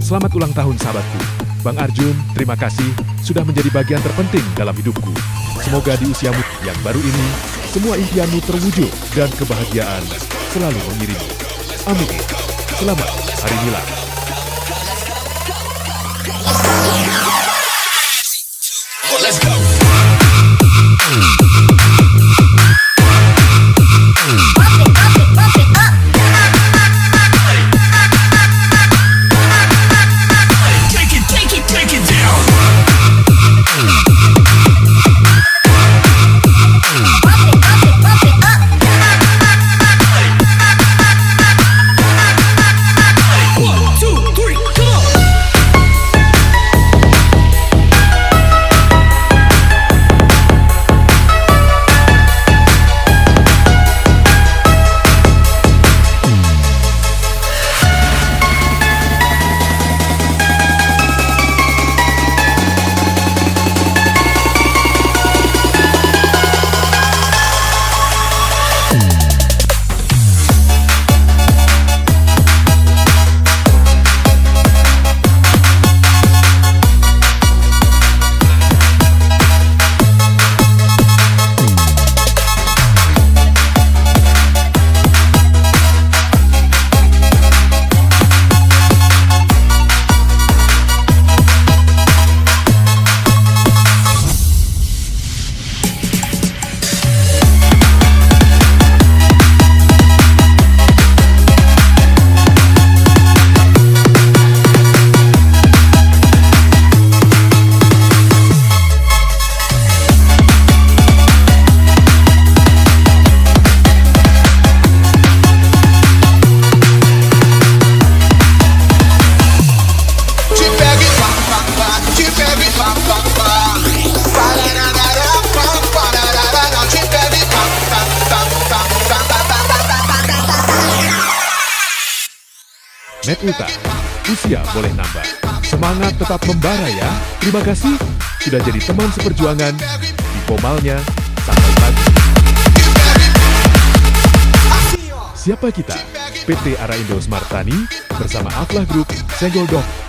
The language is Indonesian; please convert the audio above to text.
Selamat ulang tahun sahabatku. Bang Arjun, terima kasih sudah menjadi bagian terpenting dalam hidupku. Semoga di usiamu yang baru ini, semua impianmu terwujud dan kebahagiaan selalu mengiringi. Amin. Selamat Hari Milad. Let's go. Take it down. One, two, three, come on. Met Uta, usia boleh nambah, semangat tetap membara ya. Terima kasih sudah jadi teman seperjuangan di Pomalnya sampai pagi. Siapa kita? PT Araindo Smartani bersama Aflah Group Senggol Dok